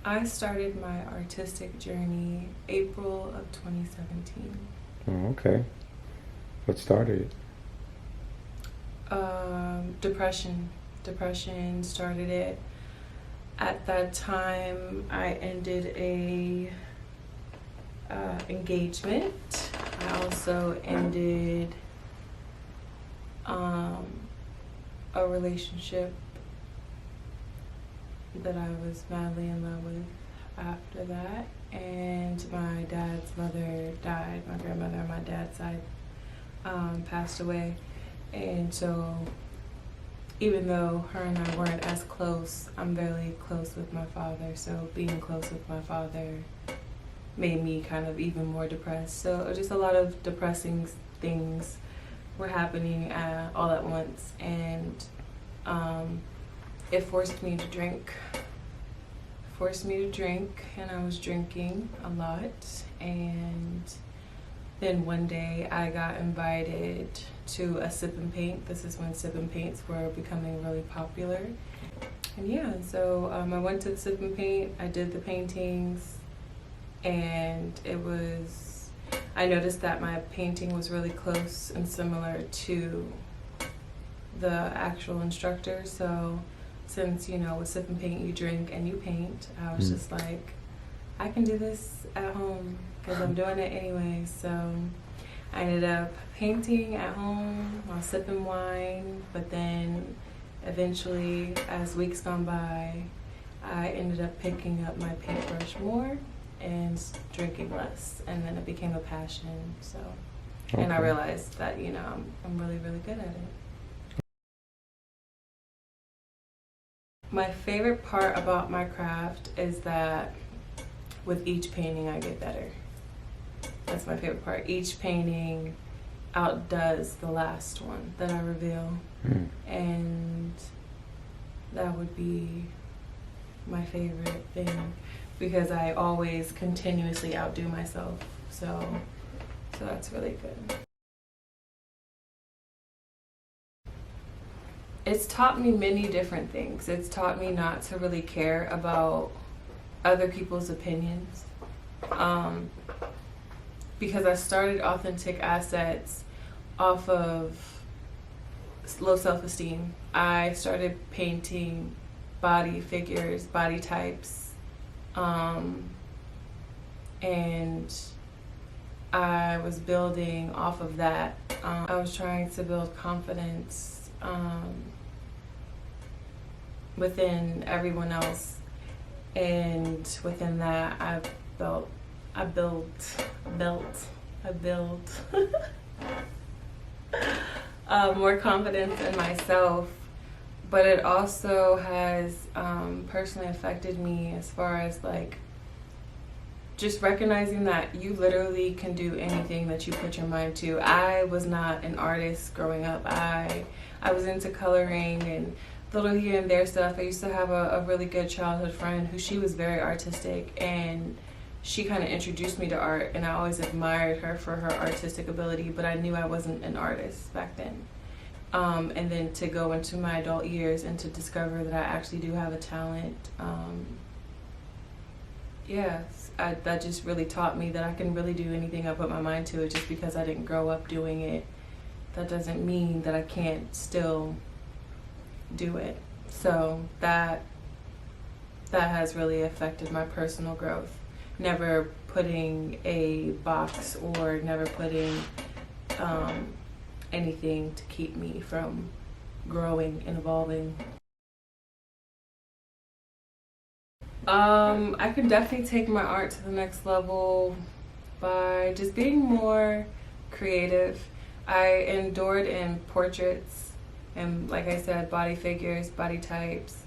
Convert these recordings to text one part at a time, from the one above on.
I started my artistic journey April of 2017. Oh, okay. What started it? Depression. Depression started it. At that time, I ended a engagement. I also ended um, a relationship that I was madly in love with after that. And my dad's mother died. My grandmother on my dad's side passed away. And so, even though her and I weren't as close, I'm very close with my father. So, being close with my father made me kind of even more depressed. So, just a lot of depressing things were happening all at once. And it forced me to drink. And I was drinking a lot. And then one day I got invited to a sip and paint. This is when sip and paints were becoming really popular. And yeah, so I went to the sip and paint. I did the paintings, and I noticed that my painting was really close and similar to the actual instructor. So since, with sip and paint, you drink and you paint, I was just like, I can do this at home because I'm doing it anyway. So I ended up painting at home while sipping wine, but then eventually, as weeks gone by, I ended up picking up my paintbrush more and drinking less, and then it became a passion. So, and I realized that I'm really, really good at it. My favorite part about my craft is that with each painting I get better. That's my favorite part. Each painting outdoes the last one that I reveal. And that would be my favorite thing, because I always continuously outdo myself. So that's really good. It's taught me many different things. It's taught me not to really care about other people's opinions. Because I started Authentic Assets off of low self-esteem. I started painting body figures, body types, and I was building off of that. I was trying to build confidence within everyone else, and within that I built more confidence in myself. But it also has personally affected me as far as like just recognizing that you literally can do anything that you put your mind to. I was not an artist growing up. I was into coloring and little here and there stuff. I used to have a really good childhood friend who she was very artistic, and she kind of introduced me to art, and I always admired her for her artistic ability, but I knew I wasn't an artist back then. And then to go into my adult years and to discover that I actually do have a talent, that just really taught me that I can really do anything I put my mind to. It just because I didn't grow up doing it, that doesn't mean that I can't still do it. So that has really affected my personal growth. Never putting a box or never putting anything to keep me from growing and evolving. I can definitely take my art to the next level by just being more creative. I endured in portraits and, like I said, body figures, body types.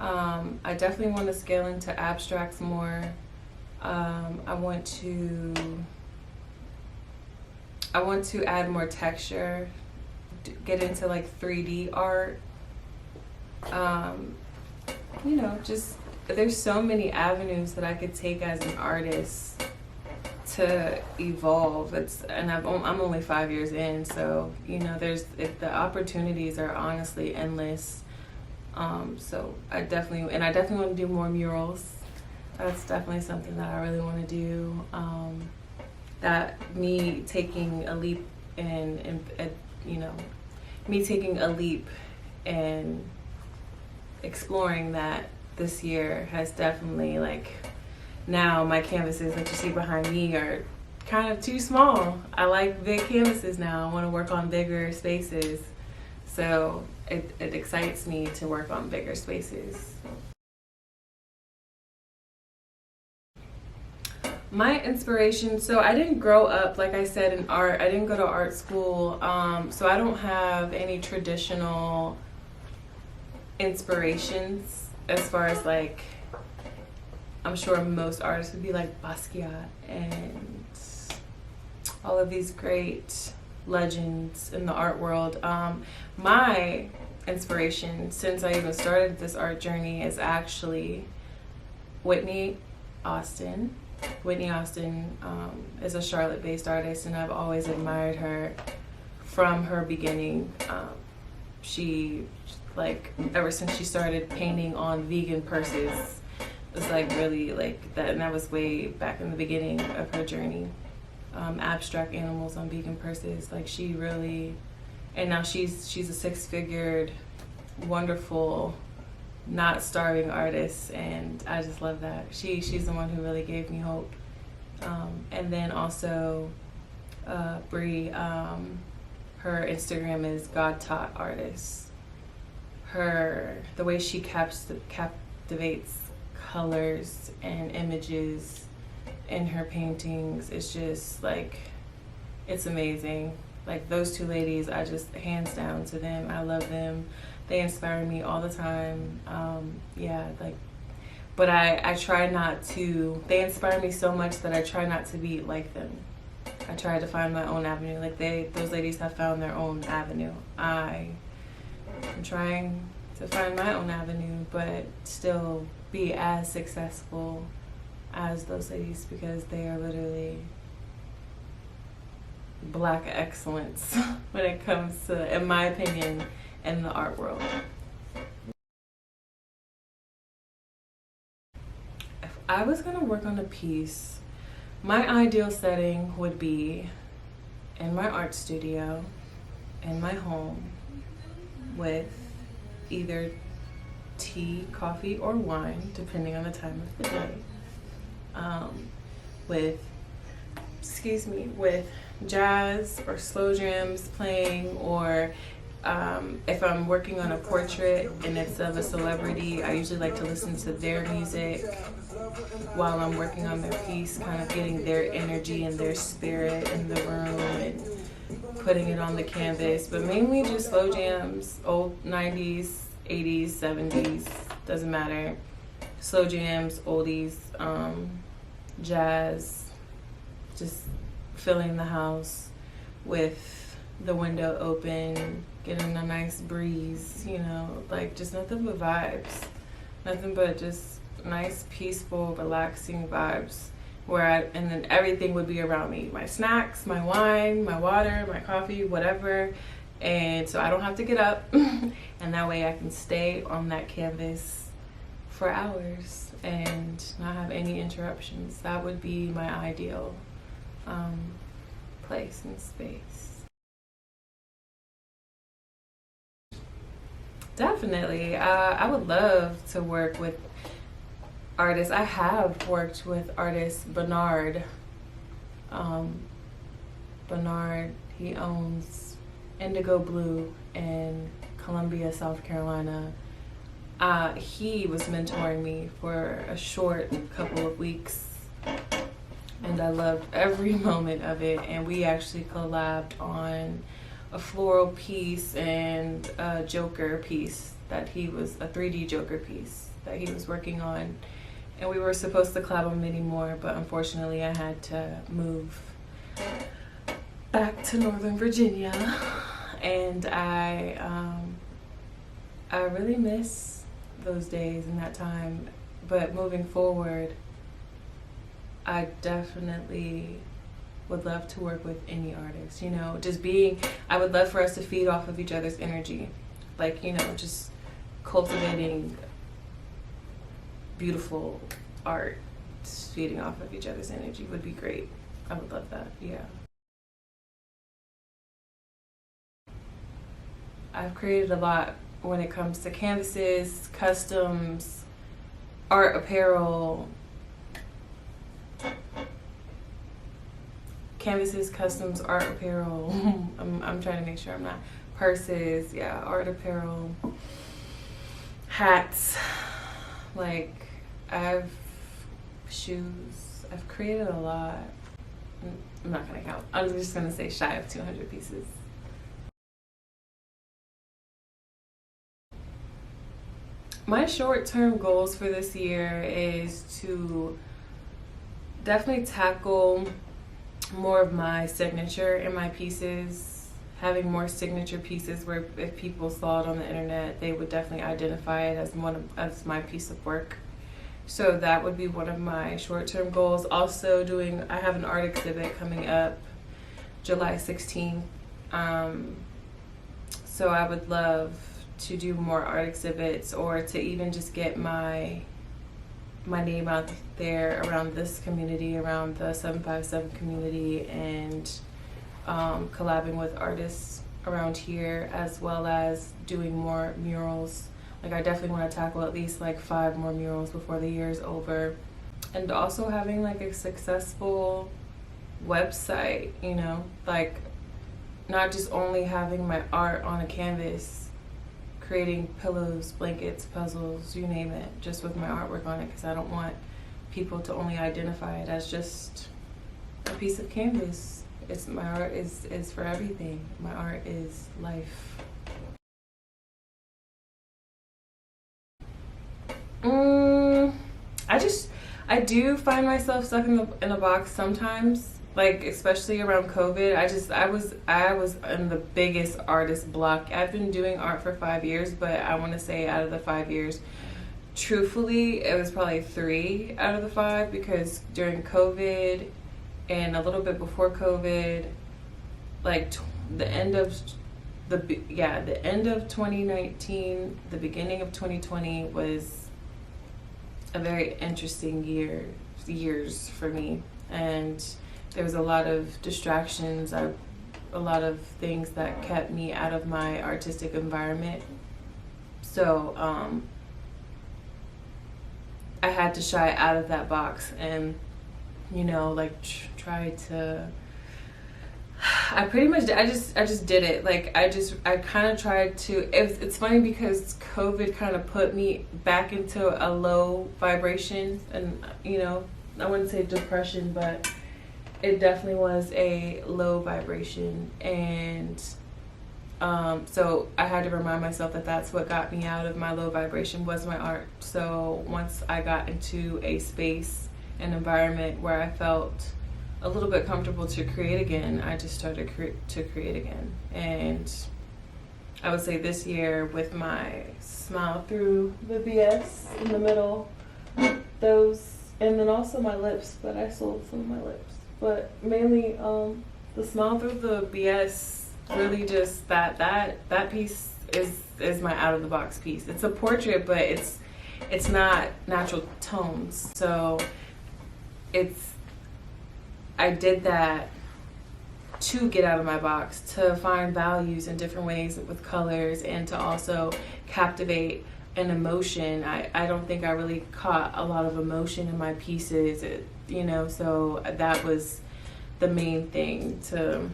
I definitely want to scale into abstracts more. I want to add more texture, get into like 3D art. Just there's so many avenues that I could take as an artist to evolve. I'm only 5 years in, so the opportunities are honestly endless. So I definitely want to do more murals. That's definitely something that I really want to do. That me taking a leap and you know, me taking a leap and exploring that this year has definitely, like, now my canvases that you see behind me are kind of too small. I like big canvases now. I want to work on bigger spaces. So it excites me to work on bigger spaces. My inspiration, so I didn't grow up, like I said, in art. I didn't go to art school, so I don't have any traditional inspirations as far as, like, I'm sure most artists would be like Basquiat and all of these great legends in the art world. My inspiration, since I even started this art journey, is actually Whitney Austin. Whitney Austin is a Charlotte-based artist, and I've always admired her from her beginning. She, like, ever since she started painting on vegan purses, it's like really like that, and that was way back in the beginning of her journey. Abstract animals on vegan purses, like, she really, and now she's a six-figured, wonderful, not starving artist, and I just love that. She's the one who really gave me hope. And then also Bree, her Instagram is God Taught Artist. The way she captivates colors and images in her paintings is just, like, it's amazing. Like, those two ladies, I just, hands down to them, I love them. They inspire me all the time. Yeah, like, but I try not to, they inspire me so much that I try not to be like them. I try to find my own avenue. Like, those ladies have found their own avenue. I am trying to find my own avenue, but still be as successful as those ladies, because they are literally Black excellence when it comes to, in my opinion, in the art world. If I was gonna work on a piece, my ideal setting would be in my art studio, in my home, with either tea, coffee, or wine, depending on the time of the day. With jazz or slow jams playing, or if I'm working on a portrait and it's of a celebrity, I usually like to listen to their music while I'm working on their piece, kind of getting their energy and their spirit in the room and putting it on the canvas. But mainly just slow jams, old 90s, 80s, 70s, doesn't matter. Slow jams, oldies, jazz, just filling the house with the window open, getting a nice breeze, you know, like, just nothing but vibes. Nothing but just nice, peaceful, relaxing vibes, and then everything would be around me. My snacks, my wine, my water, my coffee, whatever. And so I don't have to get up. And that way I can stay on that canvas for hours and not have any interruptions. That would be my ideal place and space. Definitely. I would love to work with artists. I have worked with artist Bernard. Bernard, he owns Indigo Blue in Columbia, South Carolina. He was mentoring me for a short couple of weeks, and I loved every moment of it. And we actually collabed on a floral piece and a Joker piece that he was, a 3D Joker piece that he was working on. And we were supposed to collab on many more, but unfortunately I had to move back to Northern Virginia. And I really miss those days and that time. But moving forward, I definitely would love to work with any artist, you know, I would love for us to feed off of each other's energy. Like, you know, just cultivating beautiful art feeding off of each other's energy would be great. I would love that. Yeah. I've created a lot when it comes to canvases, customs, art apparel, canvases, customs, art apparel. I'm trying to make sure I'm not purses. Yeah, art apparel, hats. Like I've shoes. I've created a lot. I'm not gonna count. I'm just gonna say shy of 200 pieces. My short-term goals for this year is to definitely tackle more of my signature in my pieces, having more signature pieces where if people saw it on the internet, they would definitely identify it as my piece of work. So that would be one of my short-term goals. Also I have an art exhibit coming up July 16th. So I would love to do more art exhibits, or to even just get my name out there around this community, around the 757 community, and collabing with artists around here, as well as doing more murals. Like I definitely want to tackle at least like 5 more murals before the year is over. And also having like a successful website, you know, like not just only having my art on a canvas, creating pillows, blankets, puzzles, you name it, just with my artwork on it, because I don't want people to only identify it as just a piece of canvas. My art is for everything. My art is life. I do find myself stuck in a box sometimes. Like especially around COVID, I was in the biggest artist block. I've been doing art for 5 years, but I want to say out of the 5 years, truthfully, it was probably 3 out of the 5, because during COVID and a little bit before COVID, like the end of 2019, the beginning of 2020 was a very interesting years for me, and there was a lot of distractions, a lot of things that kept me out of my artistic environment. So I had to shy out of that box and, you know, like try to. I just did it. Like I kind of tried to. It's funny because COVID kind of put me back into a low vibration, and you know, I wouldn't say depression, but it definitely was a low vibration, and so I had to remind myself that that's what got me out of my low vibration was my art. So once I got into a space, an environment where I felt a little bit comfortable to create again, I just started to create again. And I would say this year, with my smile through the BS in the middle, those, and then also my lips, but I sold some of my lips. But mainly the smile through the BS, really just that piece is my out of the box piece. It's a portrait, but it's not natural tones. So I did that to get out of my box, to find values in different ways with colors, and to also captivate an emotion. I don't think I really caught a lot of emotion in my pieces, you know, so that was the main thing, to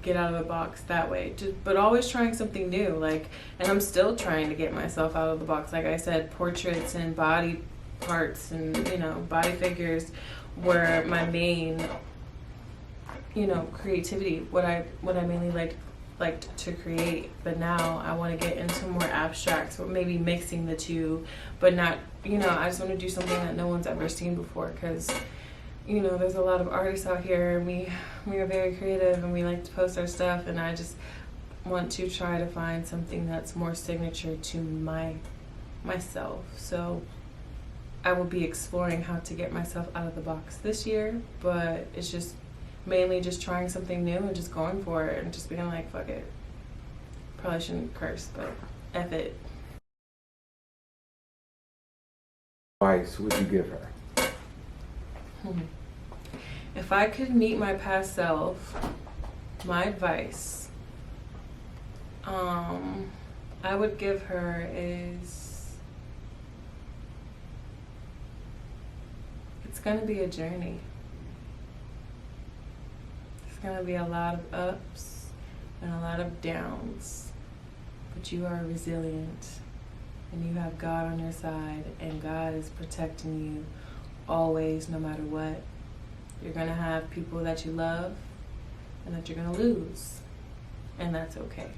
get out of the box that way. But always trying something new, like, and I'm still trying to get myself out of the box. Like I said, portraits and body parts and, you know, body figures were my main, you know, creativity, what I mainly liked to create. But now I want to get into more abstract, so maybe mixing the two, but not, you know, I just want to do something that no one's ever seen before, because, you know, there's a lot of artists out here, and we are very creative, and we like to post our stuff, and I just want to try to find something that's more signature to myself. So I will be exploring how to get myself out of the box this year, but it's just mainly just trying something new and just going for it and just being like, fuck it. Probably shouldn't curse, but F it. advice would you give her? If I could meet my past self, my advice, I would give her is, it's gonna be a journey. It's gonna be a lot of ups and a lot of downs, but you are resilient and you have God on your side, and God is protecting you always, no matter what. You're gonna have people that you love and that you're gonna lose, and that's okay.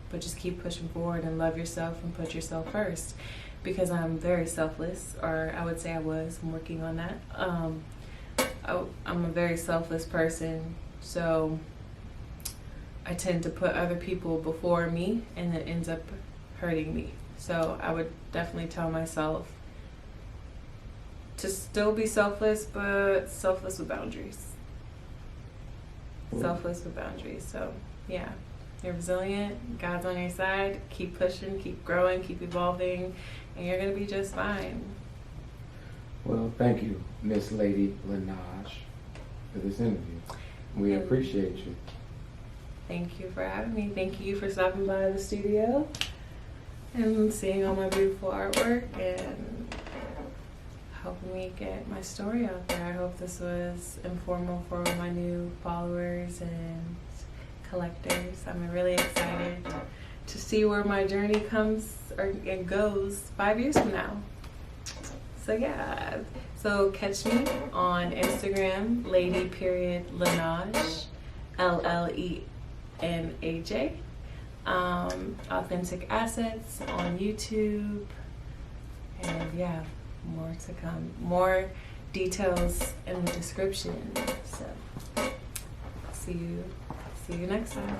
But just keep pushing forward and love yourself and put yourself first, because I'm very selfless, or I would say I was. I'm working on that. I'm a very selfless person, so I tend to put other people before me, and it ends up hurting me. So I would definitely tell myself to still be selfless, but selfless with boundaries. Selfless with boundaries. So yeah, you're resilient, God's on your side, keep pushing, keep growing, keep evolving, and you're gonna be just fine. Well, thank you, Miss Lady Llenaj, for this interview. We appreciate you. Thank you for having me. Thank you for stopping by the studio and seeing all my beautiful artwork and helping me get my story out there. I hope this was informal for my new followers and collectors. I'm really excited to see where my journey comes and goes 5 years from now. So yeah, so catch me on Instagram, lady.llenaj, LLENAJ. Authentic Assets on YouTube, and yeah, more to come. More details in the description. So see you next time.